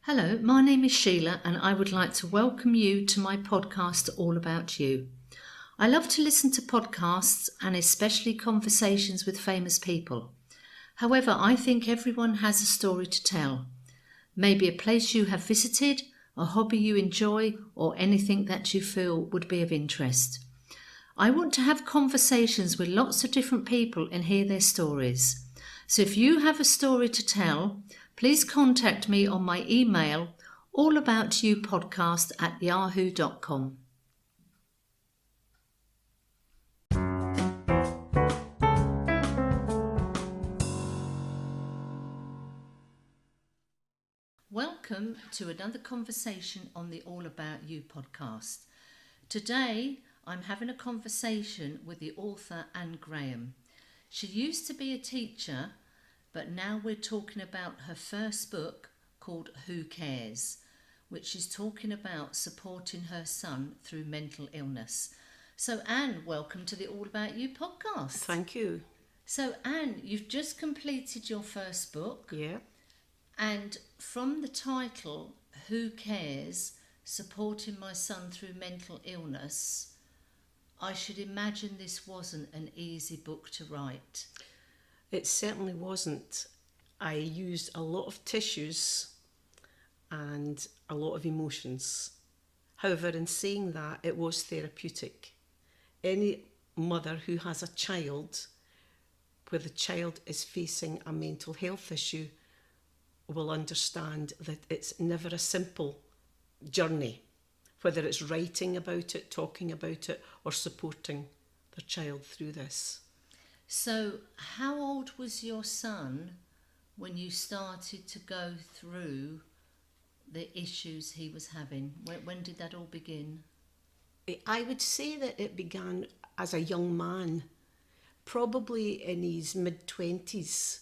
Hello, my name is Sheila and I would like to welcome you to my podcast All About You. I love to listen to podcasts and especially conversations with famous people. However, I think everyone has a story to tell. Maybe a place you have visited, a hobby you enjoy, or anything that you feel would be of interest. I want to have conversations with lots of different people and hear their stories. So if you have a story to tell, please contact me on my email allaboutyoupodcast@yahoo.com. Welcome to another conversation on the All About You podcast. Today I'm having a conversation with the author Anne Graham. She used to be a teacher, but now we're talking about her first book called Who Cares, which is talking about supporting her son through mental illness. So Anne, welcome to the All About You podcast. Thank you. So Anne, you've just completed your first book. Yeah. And from the title, Who Cares? Supporting my son through mental illness, I should imagine this wasn't an easy book to write. It certainly wasn't. I used a lot of tissues and a lot of emotions. However, in saying that, it was therapeutic. Any mother who has a child where the child is facing a mental health issue will understand that it's never a simple journey, whether it's writing about it, talking about it, or supporting their child through this. So how old was your son when you started to go through the issues he was having? When did that all begin? I would say that it began as a young man, probably in his mid-20s.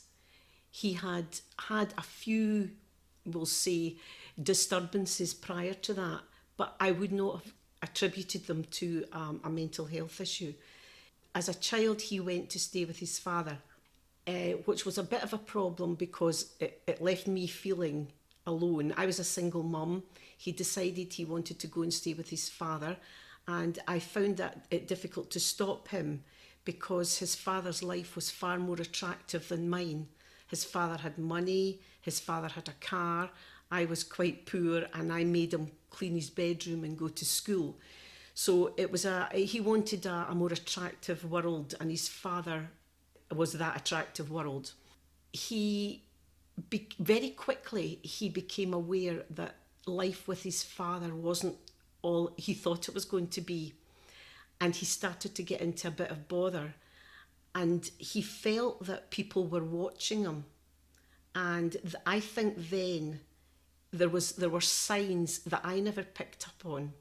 He had had a few, we'll say, disturbances prior to that, but I would not have attributed them to a mental health issue. As a child, he went to stay with his father, which was a bit of a problem because it left me feeling alone. I was a single mum. He decided he wanted to go and stay with his father, and I found that it difficult to stop him because his father's life was far more attractive than mine. His father had money, his father had a car, I was quite poor, and I made him clean his bedroom and go to school. So he wanted a more attractive world, and his father was that attractive world. Very quickly, he became aware that life with his father wasn't all he thought it was going to be. And he started to get into a bit of bother. And he felt that people were watching him. And I think then there were signs that I never picked up on.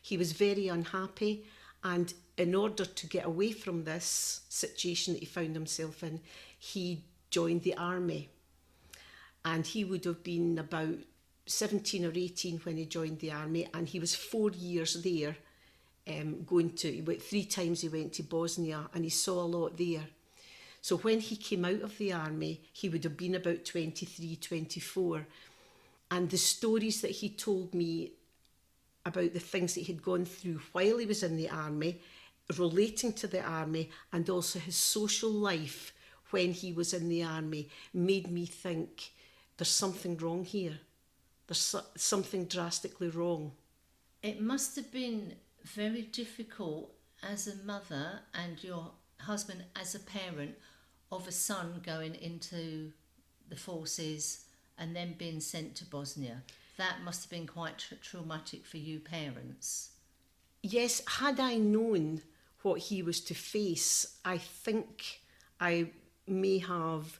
He was very unhappy, and in order to get away from this situation that he found himself in, he joined the army. And he would have been about 17 or 18 when he joined the army, and he was 4 years there. 3 times he went to Bosnia, and he saw a lot there. So when he came out of the army, he would have been about 23, 24. And the stories that he told me about the things that he'd gone through while he was in the army, relating to the army, and also his social life when he was in the army, made me think there's something wrong here. There's something drastically wrong. It must have been very difficult as a mother and your husband as a parent of a son going into the forces and then being sent to Bosnia. That must have been quite traumatic for you parents. Yes, had I known what he was to face, I think I may have,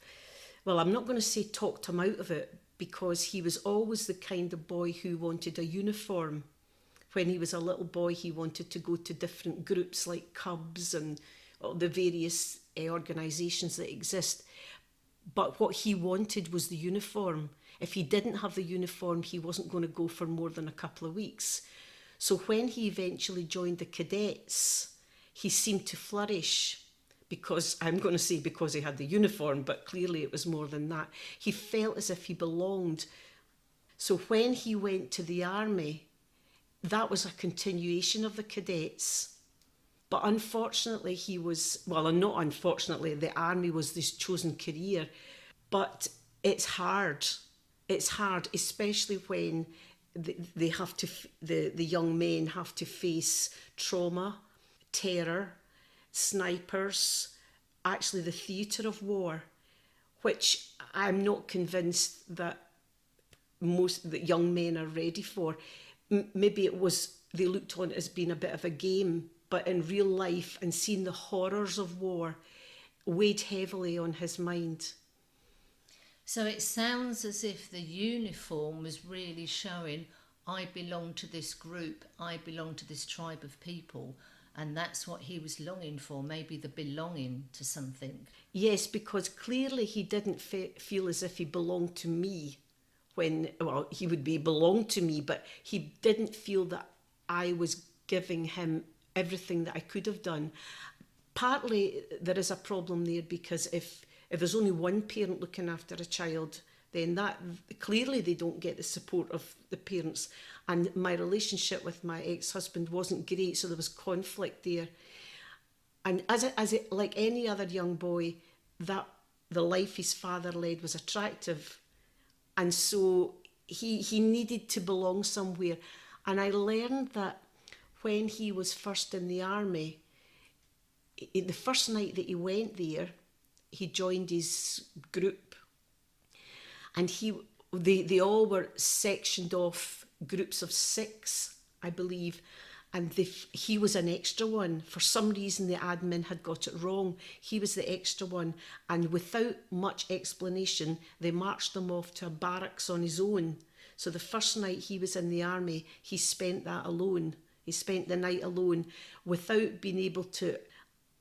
I'm not going to say talked him out of it, because he was always the kind of boy who wanted a uniform. When he was a little boy, he wanted to go to different groups like Cubs and all the various organisations that exist. But what he wanted was the uniform. If he didn't have the uniform, he wasn't going to go for more than a couple of weeks. So when he eventually joined the cadets, he seemed to flourish because, I'm going to say because he had the uniform, but clearly it was more than that. He felt as if he belonged. So when he went to the army, that was a continuation of the cadets. But unfortunately, he was, well, and not unfortunately, the army was this chosen career. But it's hard. It's hard, especially when they have to, the young men have to face trauma, terror, snipers, actually the theatre of war, which I'm not convinced that most that young men are ready for. Maybe it was, they looked on it as being a bit of a game, but in real life and seeing the horrors of war weighed heavily on his mind. So it sounds as if the uniform was really showing, I belong to this group, I belong to this tribe of people, and that's what he was longing for, maybe the belonging to something. Yes, because clearly he didn't feel as if he belonged to me when, well, he would be belonged to me, but he didn't feel that I was giving him everything that I could have done. Partly there is a problem there because if there's only one parent looking after a child, then that clearly they don't get the support of the parents. And my relationship with my ex-husband wasn't great, so there was conflict there. And as it like any other young boy, that the life his father led was attractive, and so he needed to belong somewhere. And I learned that when he was first in the army, the first night that he went there, he joined his group, and they all were sectioned off, groups of 6, I believe, and he was an extra one. For some reason the admin had got it wrong. He was the extra one, and without much explanation they marched him off to a barracks on his own. So the first night he was in the army, he spent that alone. He spent the night alone without being able to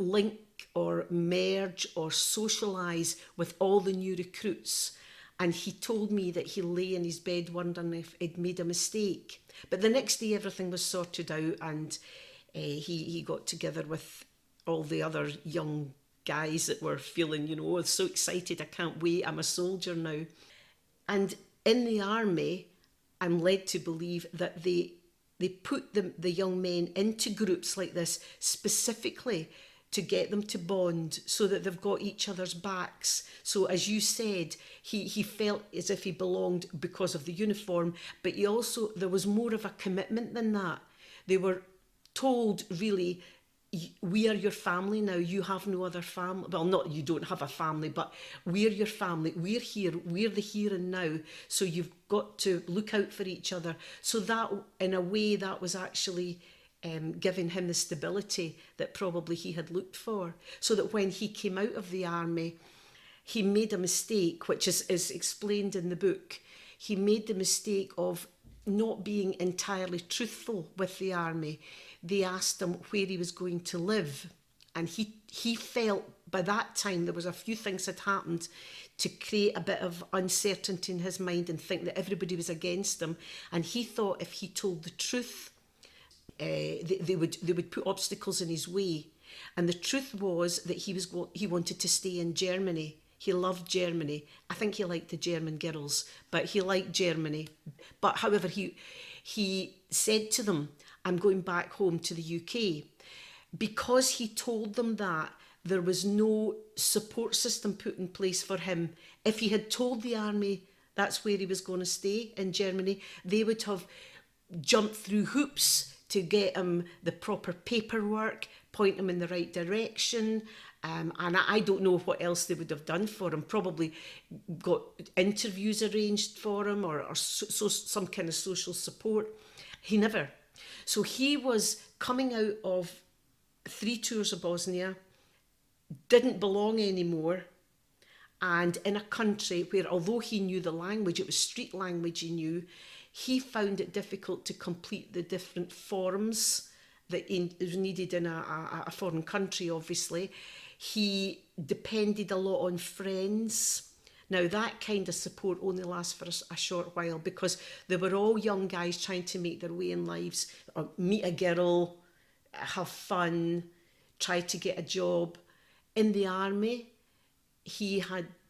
link or merge or socialise with all the new recruits. And he told me that he lay in his bed wondering if he'd made a mistake. But the next day everything was sorted out, and he got together with all the other young guys that were feeling, oh, so excited, I can't wait, I'm a soldier now. And in the army, I'm led to believe that they put the young men into groups like this specifically to get them to bond so that they've got each other's backs. So as you said, he felt as if he belonged because of the uniform, but there was more of a commitment than that. They were told, really, we are your family now, you have no other family. Well, not you don't have a family, but we're your family, we're here, we're the here and now, so you've got to look out for each other. So that, in a way, that was actually giving him the stability that probably he had looked for, so that when he came out of the army, he made a mistake, which is explained in the book. He made the mistake of not being entirely truthful with the army. They asked him where he was going to live, and he felt by that time there was a few things had happened to create a bit of uncertainty in his mind and think that everybody was against him, and he thought if he told the truth, they would put obstacles in his way. And the truth was that he wanted to stay in Germany. He loved Germany. I think he liked the German girls, but he liked Germany. But however, he said to them, I'm going back home to the UK. Because he told them that, there was no support system put in place for him. If he had told the army that's where he was going to stay in Germany, they would have jumped through hoops to get him the proper paperwork, point him in the right direction. And I don't know what else they would have done for him. Probably got interviews arranged for him or some kind of social support. He never. So he was coming out of 3 tours of Bosnia, didn't belong anymore, and in a country where, although he knew the language, it was street language he knew, he found it difficult to complete the different forms that was needed in a foreign country, obviously. He depended a lot on friends. Now, that kind of support only lasts for a short while, because they were all young guys trying to make their way in lives, or meet a girl, have fun, try to get a job. In the army,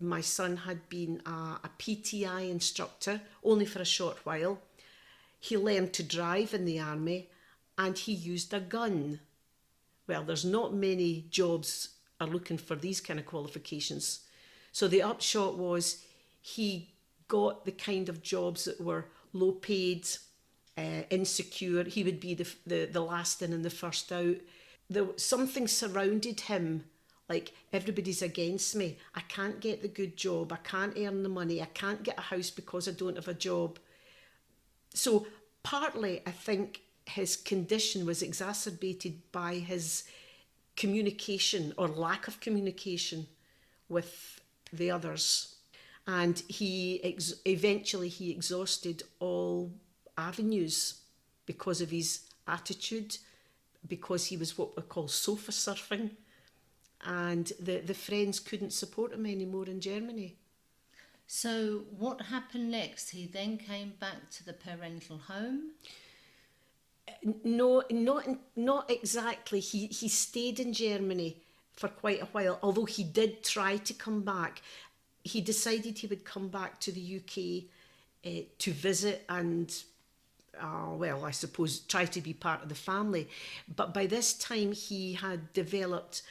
my son had been a PTI instructor only for a short while. He learned to drive in the army and he used a gun. Well, there's not many jobs are looking for these kind of qualifications. So the upshot was he got the kind of jobs that were low paid, insecure. He would be the last in and the first out. Something surrounded him, like everybody's against me. I can't get the good job. I can't earn the money. I can't get a house because I don't have a job. So partly I think his condition was exacerbated by his communication or lack of communication with the others. And eventually he exhausted all avenues because of his attitude, because he was what we call sofa surfing, and the friends couldn't support him anymore in Germany. So what happened next? He then came back to the parental home? No, not exactly. He stayed in Germany for quite a while, although he did try to come back. He decided he would come back to the UK to visit and, I suppose, try to be part of the family. But by this time he had developed,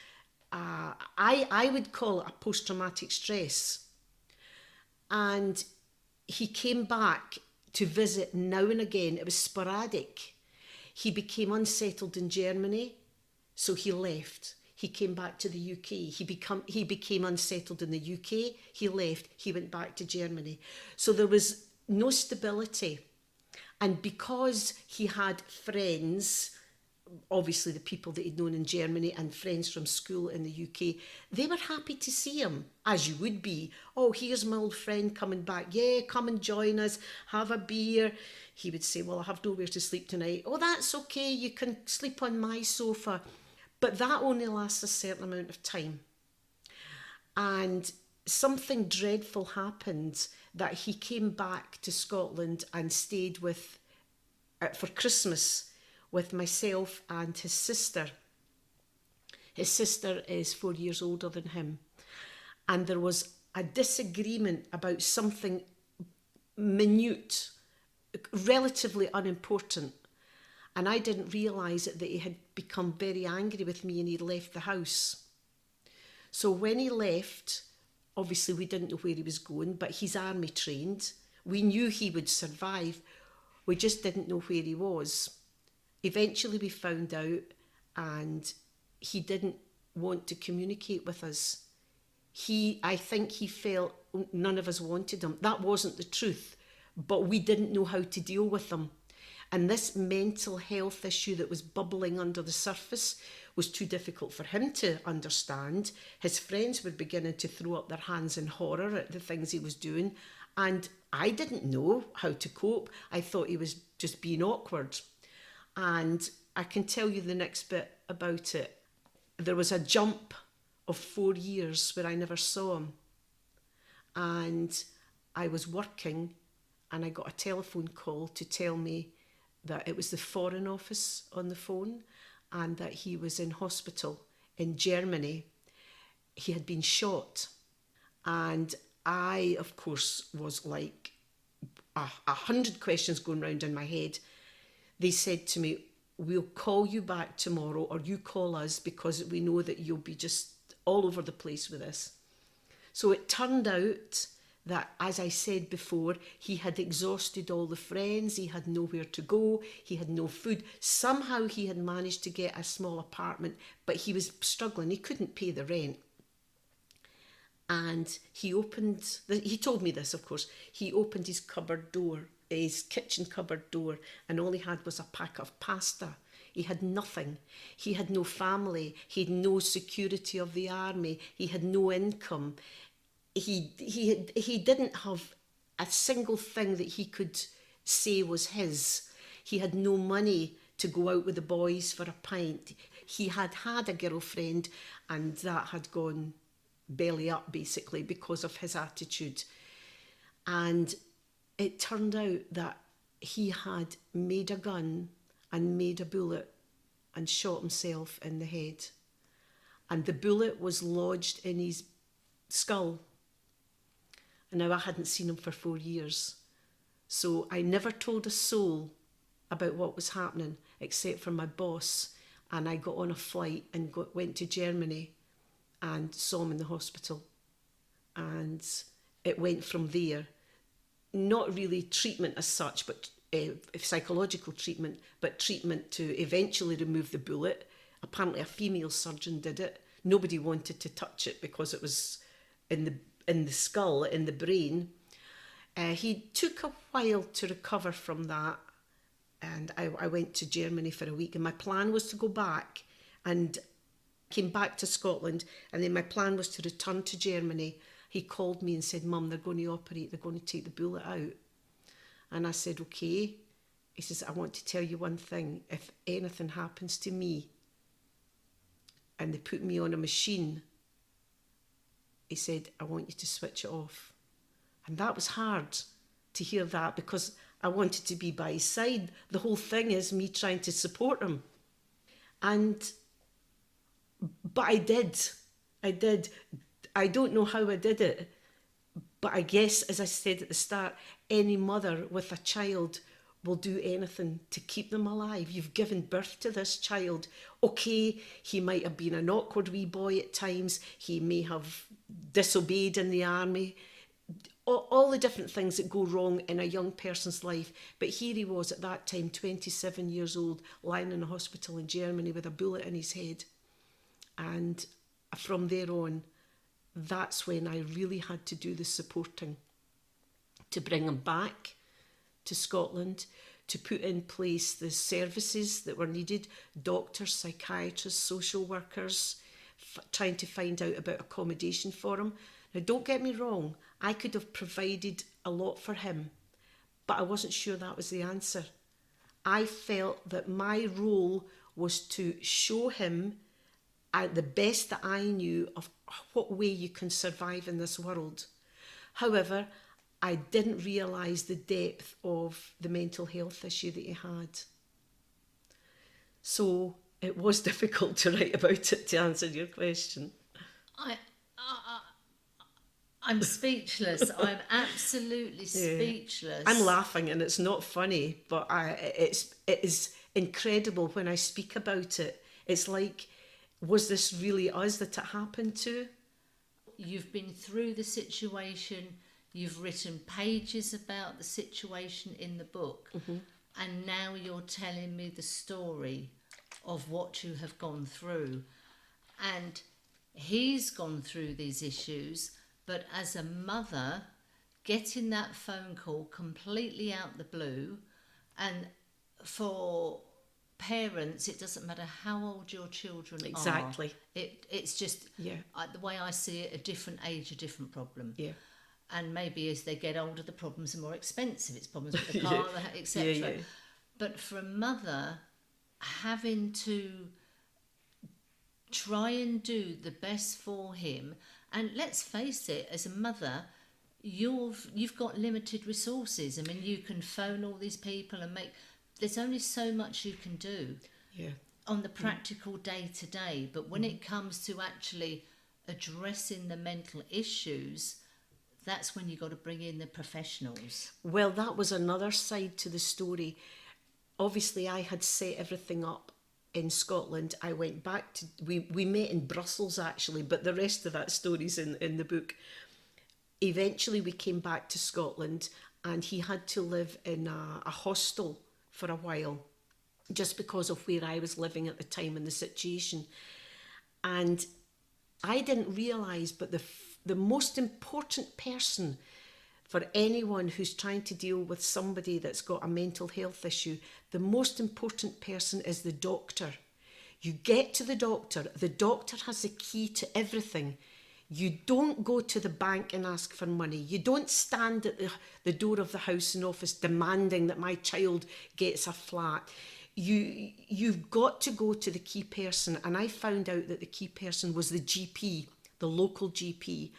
I would call it a post-traumatic stress. And he came back to visit now and again. It was sporadic. He became unsettled in Germany, so he left. He came back to the UK. He became unsettled in the UK. He left. He went back to Germany. So there was no stability. And because he had friends, obviously the people that he'd known in Germany and friends from school in the UK, they were happy to see him, as you would be. Oh, here's my old friend coming back. Yeah, come and join us, have a beer. He would say, well, I have nowhere to sleep tonight. Oh, that's okay, you can sleep on my sofa. But that only lasts a certain amount of time. And something dreadful happened, that he came back to Scotland and stayed for Christmas with myself and his sister. His sister is 4 years older than him. And there was a disagreement about something minute, relatively unimportant. And I didn't realise that he had become very angry with me and he'd left the house. So when he left, obviously we didn't know where he was going, but he's army trained. We knew he would survive. We just didn't know where he was. Eventually we found out, and he didn't want to communicate with us. I think he felt none of us wanted him. That wasn't the truth, but we didn't know how to deal with him. And this mental health issue that was bubbling under the surface was too difficult for him to understand. His friends were beginning to throw up their hands in horror at the things he was doing, and I didn't know how to cope. I thought he was just being awkward. And I can tell you the next bit about it. There was a jump of 4 years where I never saw him. And I was working and I got a telephone call to tell me that it was the Foreign Office on the phone and that he was in hospital in Germany. He had been shot. And I, of course, was like 100 questions going round in my head. They said to me, we'll call you back tomorrow, or you call us, because we know that you'll be just all over the place with this. So it turned out that, as I said before, he had exhausted all the friends, he had nowhere to go, he had no food. Somehow he had managed to get a small apartment, but he was struggling, he couldn't pay the rent. And he told me this, of course, he opened his kitchen cupboard door, and all he had was a pack of pasta. He had nothing. He had no family. He had no security of the army. He had no income. He didn't have a single thing that he could say was his. He had no money to go out with the boys for a pint. He had a girlfriend, and that had gone belly up, basically, because of his attitude. And it turned out that he had made a gun and made a bullet and shot himself in the head. And the bullet was lodged in his skull. And now I hadn't seen him for 4 years. So I never told a soul about what was happening except for my boss. And I got on a flight and went to Germany and saw him in the hospital. And it went from there. Not really treatment as such, but psychological treatment, but treatment to eventually remove the bullet. Apparently a female surgeon did it. Nobody wanted to touch it because it was in the skull, in the brain. He took a while to recover from that, and I went to Germany for a week, and my plan was to go back, and came back to Scotland, and then my plan was to return to Germany. He called me and said, "Mum, they're going to operate, they're going to take the bullet out." And I said, "Okay." He says, "I want to tell you one thing. If anything happens to me and they put me on a machine," he said, "I want you to switch it off." And that was hard to hear that, because I wanted to be by his side. The whole thing is me trying to support him. But I did. I don't know how I did it, but I guess, as I said at the start, any mother with a child will do anything to keep them alive. You've given birth to this child. Okay, he might have been an awkward wee boy at times. He may have disobeyed in the army. All the different things that go wrong in a young person's life. But here he was at that time, 27 years old, lying in a hospital in Germany with a bullet in his head. And from there on, that's when I really had to do the supporting to bring him back to Scotland, to put in place the services that were needed, doctors, psychiatrists, social workers, trying to find out about accommodation for him. Now, don't get me wrong, I could have provided a lot for him, but I wasn't sure that was the answer. I felt that my role was to show him the best that I knew of what way you can survive in this world. However, I didn't realise the depth of the mental health issue that he had. So it was difficult to write about it, to answer your question. I'm speechless. I'm absolutely speechless. I'm laughing and it's not funny, but it is incredible when I speak about it. It's like, was this really us that it happened to? You've been through the situation, you've written pages about the situation in the book, and now you're telling me the story of what you have gone through. And he's gone through these issues, but as a mother, getting that phone call completely out the blue, and for parents, it doesn't matter how old your children Exactly. are. It's just, the way I see it, a different age, a different problem. Yeah. And maybe as they get older, the problems are more expensive. It's problems with the car, etc. Yeah. But for a mother, having to try and do the best for him, and let's face it, as a mother, you've got limited resources. I mean, you can phone all these people and there's only so much you can do on the practical day-to-day. But when it comes to actually addressing the mental issues, that's when you've got to bring in the professionals. Well, that was another side to the story. Obviously, I had set everything up in Scotland. I went back to... We met in Brussels, actually, but the rest of that story's in the book. Eventually, we came back to Scotland, and he had to live in a hostel for a while, just because of where I was living at the time and the situation. And I didn't realise, but the most important person for anyone who's trying to deal with somebody that's got a mental health issue, the most important person is the doctor. You get to the doctor has the key to everything. You don't go to the bank and ask for money. You don't stand at the door of the house and office demanding that my child gets a flat. You've got to go to the key person. And I found out that the key person was the GP, the local GP.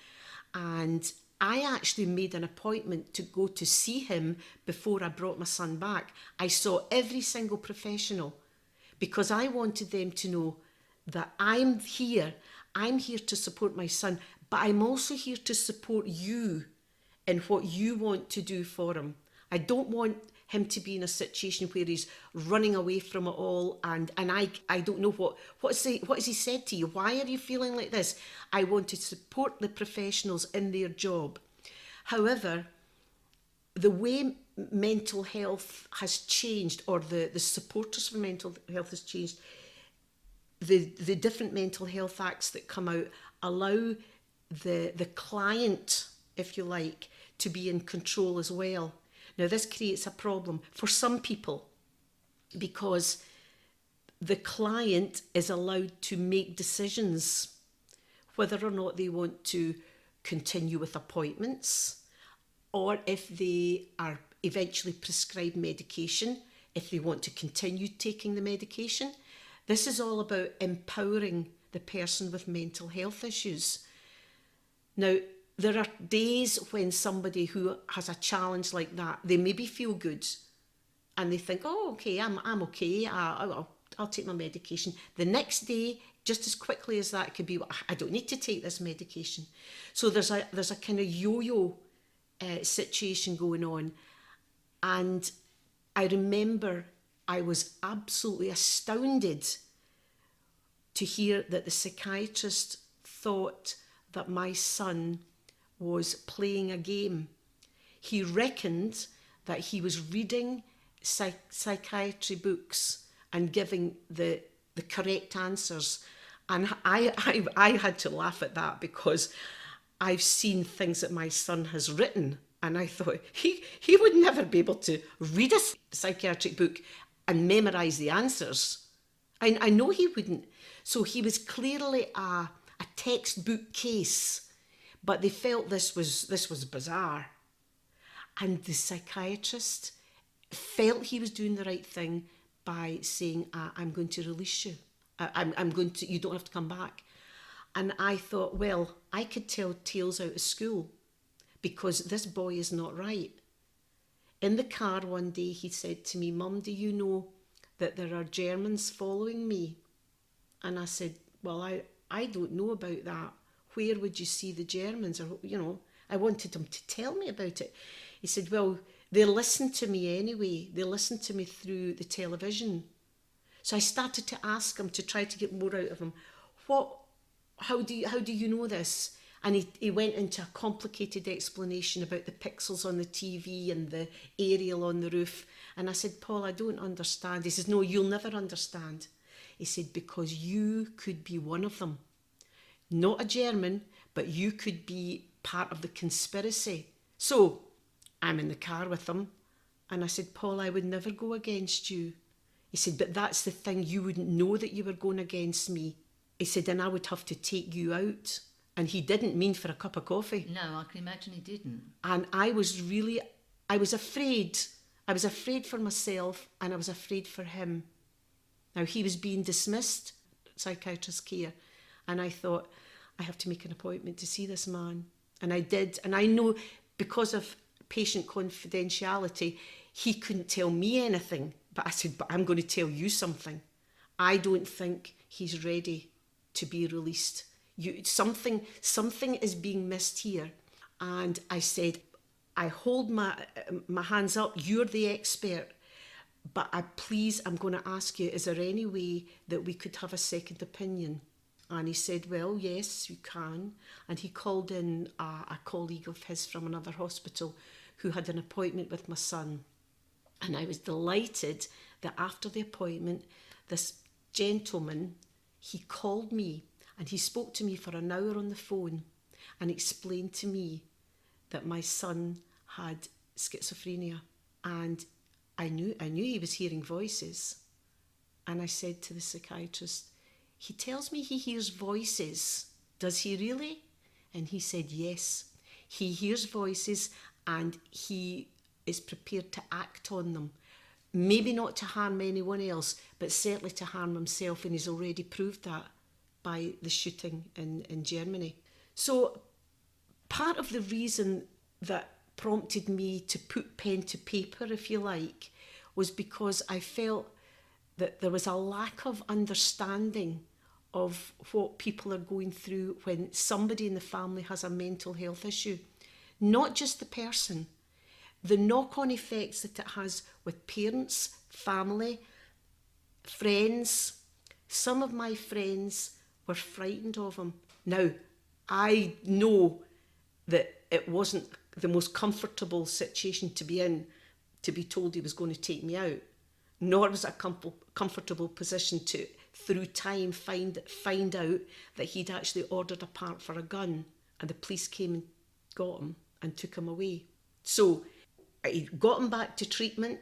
And I actually made an appointment to go to see him before I brought my son back. I saw every single professional because I wanted them to know that I'm here to support my son, but I'm also here to support you in what you want to do for him. I don't want him to be in a situation where he's running away from it all, and I don't know what has he said to you? Why are you feeling like this? I want to support the professionals in their job. However, the way mental health has changed, or the supporters for mental health has changed, the different mental health acts that come out allow the client, if you like, to be in control as well. Now, this creates a problem for some people because the client is allowed to make decisions whether or not they want to continue with appointments, or if they are eventually prescribed medication, if they want to continue taking the medication. This is all about empowering the person with mental health issues. Now, there are days when somebody who has a challenge like that, they maybe feel good and they think, oh, okay, I'm okay, I'll take my medication. The next day, just as quickly as that could be, I don't need to take this medication. So there's a kind of yo-yo situation going on. And I remember I was absolutely astounded to hear that the psychiatrist thought that my son was playing a game. He reckoned that he was reading psychiatry books and giving the correct answers. And I had to laugh at that, because I've seen things that my son has written, and I thought he would never be able to read a psychiatric book and memorise the answers. I know he wouldn't. So he was clearly a textbook case, but they felt this was bizarre. And the psychiatrist felt he was doing the right thing by saying, I'm going to release you. You don't have to come back. And I thought, well, I could tell tales out of school, because this boy is not right. In the car one day, he said to me, Mum, do you know that there are Germans following me? And I said, well, I don't know about that. Where would you see the Germans? Or, I wanted him to tell me about it. He said, well, they listen to me anyway. They listen to me through the television. So I started to ask him, to try to get more out of him. How do you know this? And he went into a complicated explanation about the pixels on the TV and the aerial on the roof. And I said, Paul, I don't understand. He says, no, you'll never understand. He said, because you could be one of them. Not a German, but you could be part of the conspiracy. So I'm in the car with him, and I said, Paul, I would never go against you. He said, but that's the thing, you wouldn't know that you were going against me. He said, and I would have to take you out. And he didn't mean for a cup of coffee. No, I can imagine he didn't. And I was afraid. I was afraid for myself, and I was afraid for him. Now, he was being dismissed, psychiatrist care, and I thought, I have to make an appointment to see this man. And I did. And I know, because of patient confidentiality, he couldn't tell me anything. But I said, but I'm going to tell you something. I don't think he's ready to be released. Something is being missed here. And I said, I hold my hands up. You're the expert. But I'm going to ask you, is there any way that we could have a second opinion? And he said, well, yes, you can. And he called in a colleague of his from another hospital who had an appointment with my son. And I was delighted that after the appointment, this gentleman, he called me and he spoke to me for an hour on the phone and explained to me that my son had schizophrenia. And I knew he was hearing voices. And I said to the psychiatrist, he tells me he hears voices. Does he really? And he said, yes, he hears voices and he is prepared to act on them. Maybe not to harm anyone else, but certainly to harm himself. And he's already proved that by the shooting in Germany. So part of the reason that prompted me to put pen to paper, if you like, was because I felt that there was a lack of understanding of what people are going through when somebody in the family has a mental health issue. Not just the person, the knock-on effects that it has with parents, family, friends. Some of my friends were frightened of him. Now, I know that it wasn't the most comfortable situation to be in, to be told he was going to take me out, nor was it a comfortable position to, through time, find out that he'd actually ordered a part for a gun, and the police came and got him and took him away. So I got him back to treatment,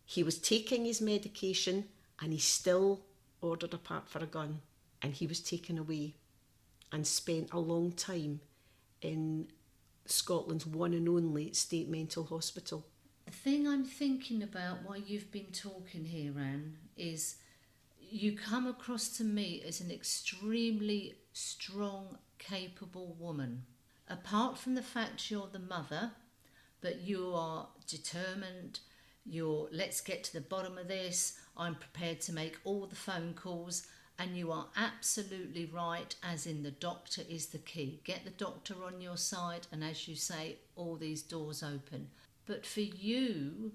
he was taking his medication, and he still ordered a part for a gun, and he was taken away and spent a long time in Scotland's one and only state mental hospital. The thing I'm thinking about while you've been talking here, Anne, is you come across to me as an extremely strong, capable woman. Apart from the fact you're the mother, but you are determined, you're let's get to the bottom of this, I'm prepared to make all the phone calls, and you are absolutely right, as in the doctor is the key. Get the doctor on your side, and as you say, all these doors open. But for you,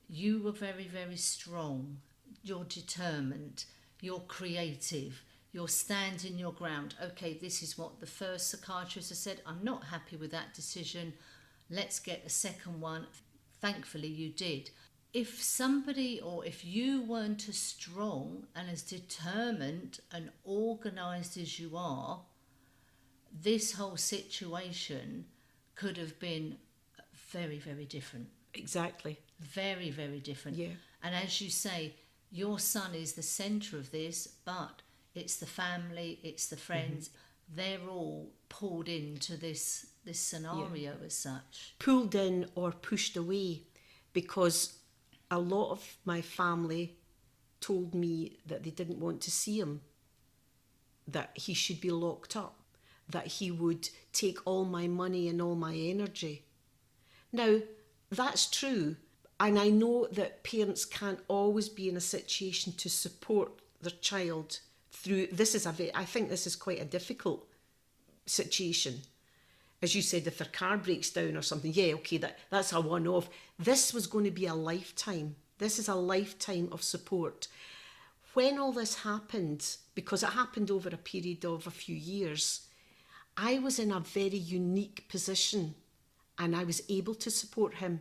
you were very, very strong. You're determined, you're creative, you're standing your ground. Okay, this is what the first psychiatrist has said. I'm not happy with that decision. Let's get a second one. Thankfully, you did. If somebody, or if you weren't as strong and as determined and organised as you are, this whole situation could have been very, very different. Exactly. Very, very different. Yeah. And as you say, your son is the centre of this, but it's the family, it's the friends. They're all pulled into this scenario as such. Pulled in or pushed away, because a lot of my family told me that they didn't want to see him, that he should be locked up, that he would take all my money and all my energy. Now, that's true, and I know that parents can't always be in a situation to support their child through, I think this is quite a difficult situation. As you said, if their car breaks down or something, yeah, okay, that's a one-off. This was going to be a lifetime. This is a lifetime of support. When all this happened, because it happened over a period of a few years, I was in a very unique position and I was able to support him.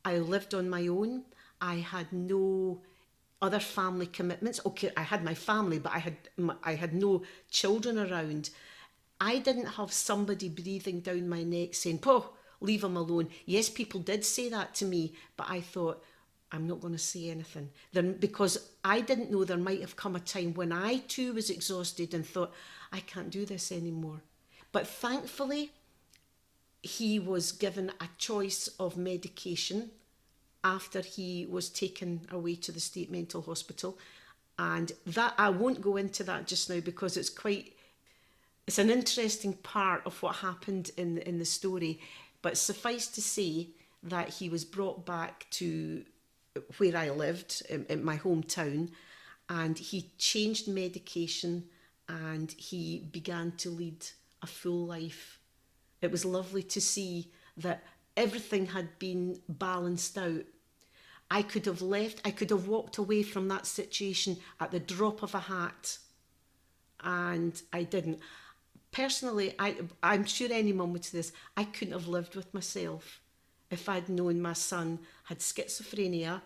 I lived on my own. I had no other family commitments. Okay, I had my family, but I had no children around. I didn't have somebody breathing down my neck saying, "Oh, leave him alone." Yes, people did say that to me, but I thought, I'm not going to say anything. Because I didn't know there might have come a time when I too was exhausted and thought, I can't do this anymore. But thankfully, he was given a choice of medication after he was taken away to the state mental hospital. And that, I won't go into that just now because it's an interesting part of what happened in the story. But suffice to say that he was brought back to where I lived, in my hometown, and he changed medication and he began to lead a full life. It was lovely to see that everything had been balanced out. I could have walked away from that situation at the drop of a hat, and I didn't. Personally, I'm sure any mum would say this, I couldn't have lived with myself if I'd known my son had schizophrenia,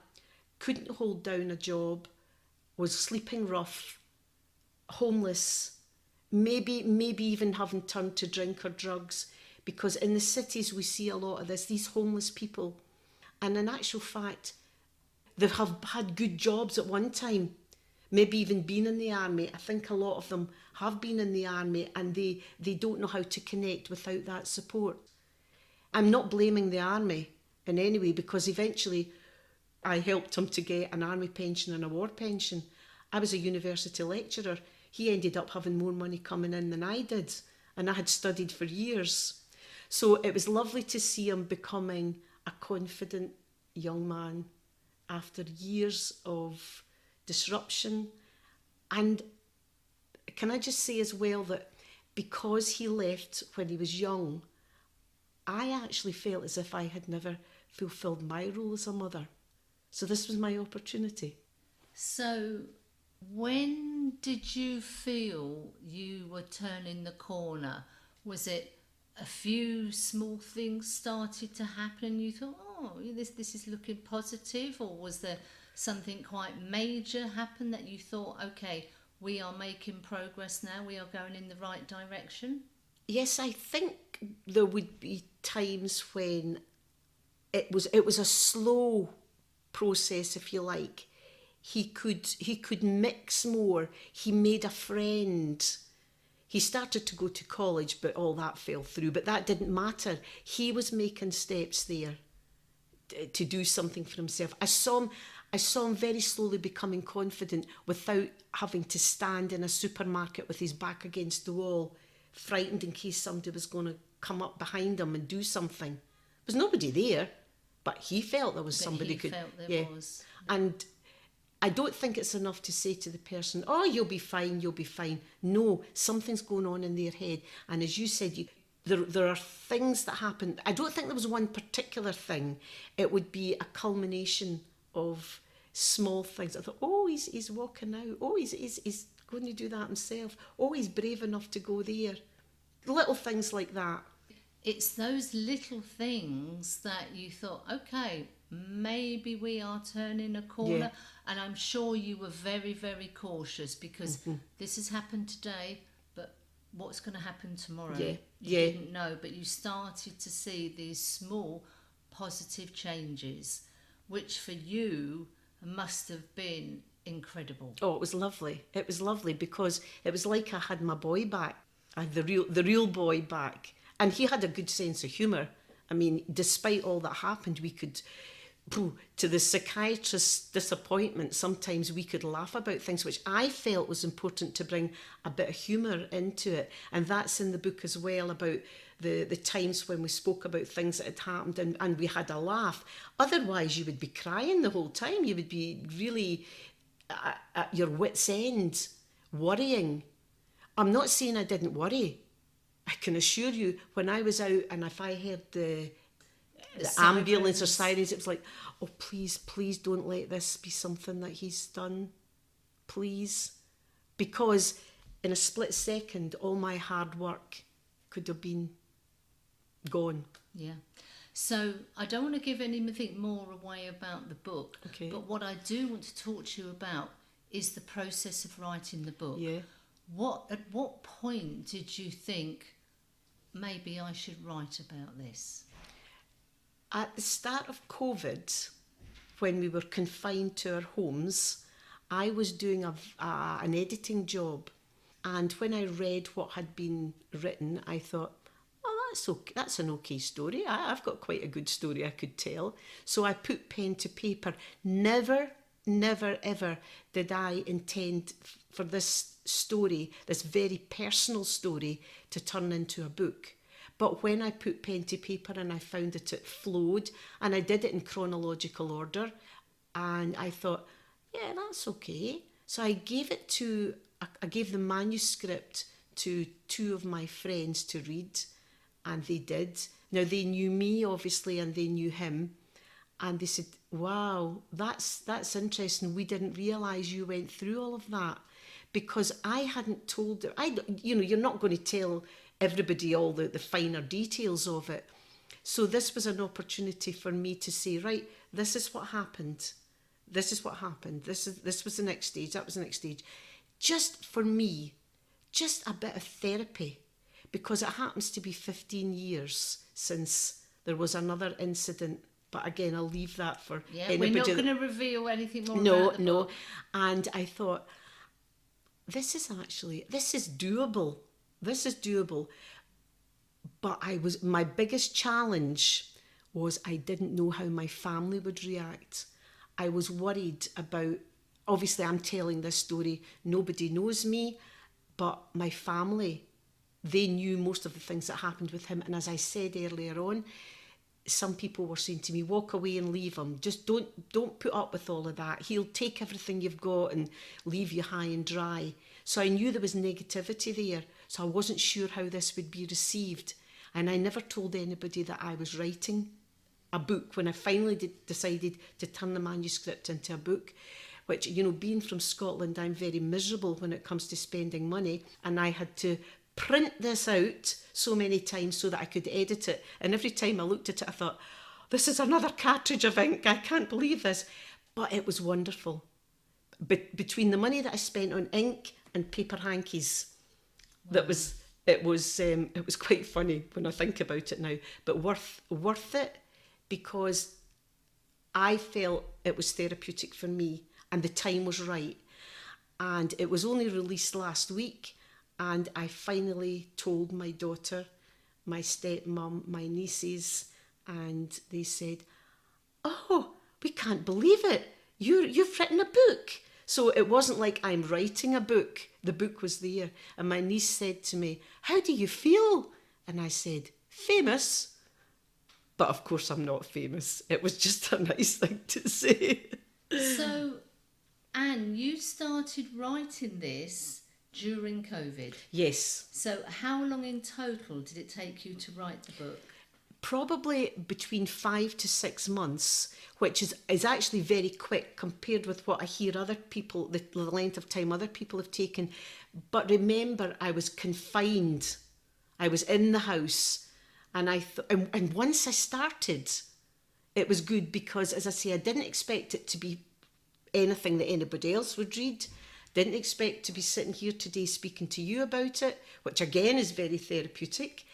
couldn't hold down a job, was sleeping rough, homeless, maybe even having turned to drink or drugs, because in the cities we see a lot of this, these homeless people. And in actual fact, they have had good jobs at one time, maybe even been in the army. I think a lot of them have been in the army and they don't know how to connect without that support. I'm not blaming the army in any way, because eventually I helped him to get an army pension and a war pension. I was a university lecturer. He ended up having more money coming in than I did, and I had studied for years. So it was lovely to see him becoming a confident young man after years of disruption. And can I just say as well that because he left when he was young, I actually felt as if I had never fulfilled my role as a mother. So this was my opportunity. So when did you feel you were turning the corner? Was it a few small things started to happen and you thought, oh, this is looking positive? Or was there something quite major happen that you thought, okay, we are making progress now, we are going in the right direction? Yes, I think there would be times when it was a slow process, if you like. He could mix more. He made a friend. He started to go to college, but all that fell through. But that didn't matter. He was making steps there to do something for himself. I saw him very slowly becoming confident without having to stand in a supermarket with his back against the wall, frightened in case somebody was going to come up behind him and do something. There was nobody there, but he felt there was somebody he could. Felt there was. And I don't think it's enough to say to the person, oh, you'll be fine, you'll be fine. No, something's going on in their head. And as you said, there are things that happen. I don't think there was one particular thing. It would be a culmination of small things. I thought, oh, he's walking out. Oh, he's going to do that himself. Oh, he's brave enough to go there. Little things like that. It's those little things that you thought, okay, maybe we are turning a corner. Yeah. And I'm sure you were very, very cautious because this has happened today, but what's going to happen tomorrow? Yeah. You didn't know, but you started to see these small positive changes, which for you must have been incredible. Oh, it was lovely. It was lovely because it was like I had my boy back. I had the real boy back. And he had a good sense of humour. I mean, despite all that happened, we could, to the psychiatrist's disappointment, sometimes we could laugh about things, which I felt was important to bring a bit of humour into it. And that's in the book as well, about the times when we spoke about things that had happened and we had a laugh. Otherwise, you would be crying the whole time. You would be really at your wit's end, worrying. I'm not saying I didn't worry. I can assure you, when I was out and if I heard the ambulance or sirens, it was like, oh, please don't let this be something that he's done. Please. Because in a split second, all my hard work could have been gone. Yeah. So I don't want to give anything more away about the book, Okay. but what I do want to talk to you about is the process of writing the book. Yeah. At what point did you think, maybe I should write about this? At the start of COVID, when we were confined to our homes, I was doing an editing job. And when I read what had been written, I thought, oh, that's okay. That's an okay story. I've got quite a good story I could tell. So I put pen to paper. Never, ever did I intend for this story, this very personal story, to turn into a book. But when I put pen to paper and I found that it flowed, and I did it in chronological order, and I thought, yeah, that's okay. So I gave the manuscript to two of my friends to read, and they did. Now, they knew me, obviously, and they knew him. And they said, wow, that's interesting. We didn't realise you went through all of that. Because I hadn't told them. You're not going to tell everybody all the finer details of it. So this was an opportunity for me to say, right, this is what happened. This is what happened. This was the next stage. That was the next stage. Just for me, just a bit of therapy, because it happens to be 15 years since there was another incident. But again, I'll leave that for anybody. We're not going to reveal anything more. No. And I thought, this is doable. This is doable. But my biggest challenge was I didn't know how my family would react. I was worried about, obviously I'm telling this story, nobody knows me, but my family, they knew most of the things that happened with him. And as I said earlier on, some people were saying to me, walk away and leave him. Just don't put up with all of that. He'll take everything you've got and leave you high and dry. So I knew there was negativity there. So I wasn't sure how this would be received. And I never told anybody that I was writing a book when I finally decided to turn the manuscript into a book, which, you know, being from Scotland, I'm very miserable when it comes to spending money. And I had to print this out so many times so that I could edit it. And every time I looked at it, I thought, this is another cartridge of ink. I can't believe this. But it was wonderful. Between the money that I spent on ink and paper hankies, wow. It was quite funny when I think about it now, but worth it, because I felt it was therapeutic for me and the time was right. And it was only released last week, and I finally told my daughter, my stepmom, my nieces, and they said, oh, we can't believe it. You've written a book. So it wasn't like I'm writing a book. The book was there. And my niece said to me, how do you feel? And I said, famous. But of course I'm not famous. It was just a nice thing to say. So, Anne, you started writing this during COVID. Yes. So how long in total did it take you to write the book? Probably between 5 to 6 months, which is actually very quick compared with what I hear other people, the length of time other people have taken. But remember, I was confined. I was in the house, and and once I started, it was good because, as I say, I didn't expect it to be anything that anybody else would read. Didn't expect to be sitting here today speaking to you about it, which again is very therapeutic.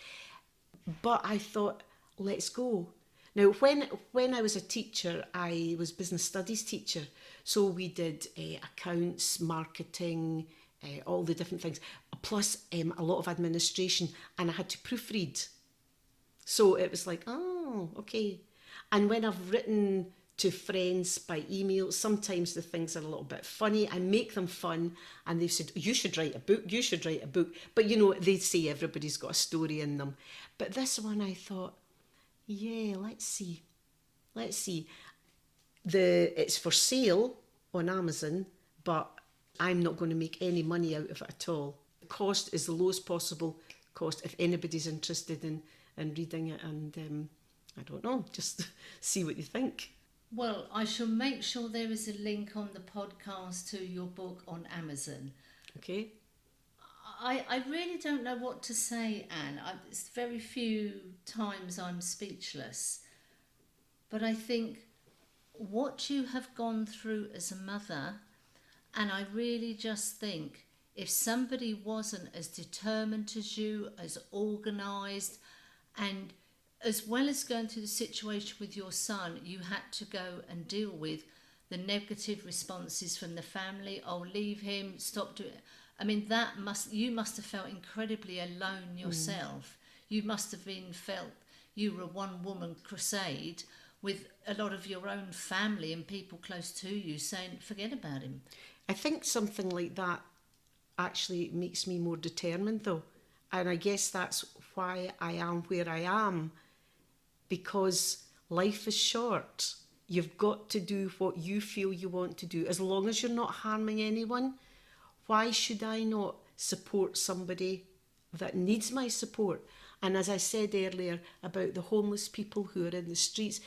But I thought, let's go. Now, when I was a teacher, I was business studies teacher. So we did accounts, marketing, all the different things, plus a lot of administration, and I had to proofread. So it was like, oh, okay. And when I've written to friends by email, sometimes the things are a little bit funny. I make them fun, and they've said, you should write a book, you should write a book. But you know, they say everybody's got a story in them. But this one I thought, yeah, let's see. It's for sale on Amazon, but I'm not going to make any money out of it at all. The cost is the lowest possible cost if anybody's interested in reading it. And I don't know, just see what you think. Well, I shall make sure there is a link on the podcast to your book on Amazon. Okay. I really don't know what to say, Anne. It's very few times I'm speechless. But I think what you have gone through as a mother, and I really just think if somebody wasn't as determined as you, as organised, and as well as going through the situation with your son, you had to go and deal with the negative responses from the family. Oh, leave him, stop doing it. I mean, you must have felt incredibly alone yourself. You must have felt you were a one-woman crusade with a lot of your own family and people close to you saying, forget about him. I think something like that actually makes me more determined, though. And I guess that's why I am where I am, because life is short. You've got to do what you feel you want to do. As long as you're not harming anyone, why should I not support somebody that needs my support? And as I said earlier about the homeless people who are in the streets,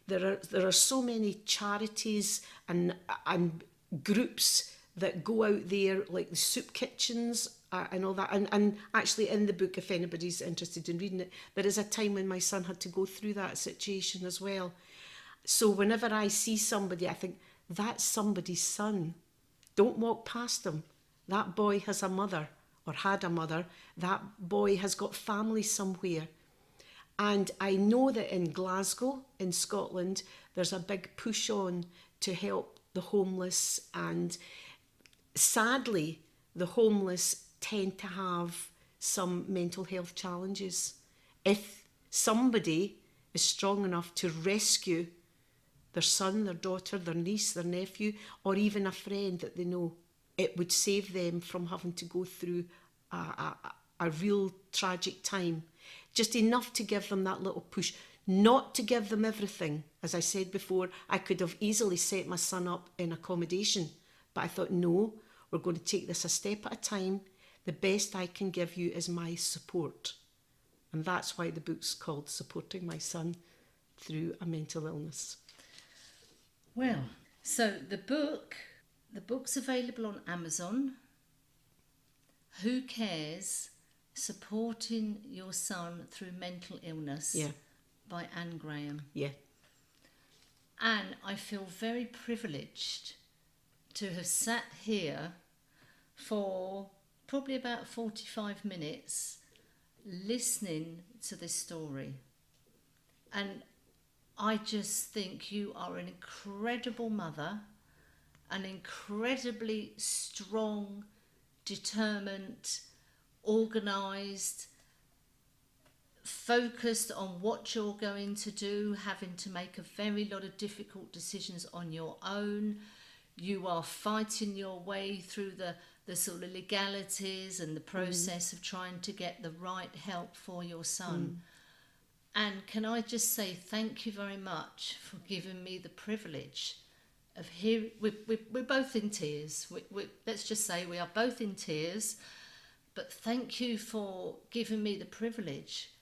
there are so many charities and groups that go out there, like the soup kitchens and all that. And actually in the book, if anybody's interested in reading it, there is a time when my son had to go through that situation as well. So whenever I see somebody, I think, that's somebody's son. Don't walk past them. That boy has a mother, or had a mother. That boy has got family somewhere. And I know that in Glasgow, in Scotland, there's a big push on to help the homeless. And sadly, the homeless tend to have some mental health challenges. If somebody is strong enough to rescue their son, their daughter, their niece, their nephew, or even a friend that they know, it would save them from having to go through a real tragic time. Just enough to give them that little push. not to give them everything. As I said before, I could have easily set my son up in accommodation, but I thought, no, we're going to take this a step at a time. The best I can give you is my support. And that's why the book's called Supporting My Son Through a Mental Illness. Well, so the book's available on Amazon. Who Cares? Supporting Your Son Through Mental Illness, by Anne Graham. Yeah. And I feel very privileged to have sat here for probably about 45 minutes listening to this story. And I just think you are an incredible mother, an incredibly strong, determined, organised, focused on what you're going to do, having to make a very lot of difficult decisions on your own. You are fighting your way through the sort of legalities and the process of trying to get the right help for your son. And can I just say thank you very much for giving me the privilege of hearing. We're both in tears. Let's just say we are both in tears. But thank you for giving me the privilege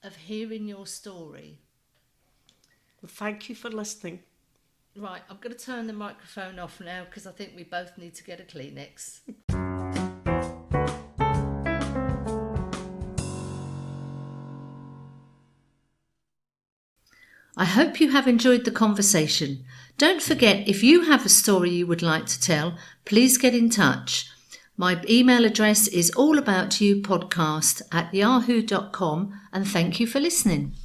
of hearing your story. Well, thank you for listening. Right, I'm going to turn the microphone off now because I think we both need to get a Kleenex. I hope you have enjoyed the conversation. Don't forget, if you have a story you would like to tell, please get in touch. My email address is allaboutyoupodcast@yahoo.com, and thank you for listening.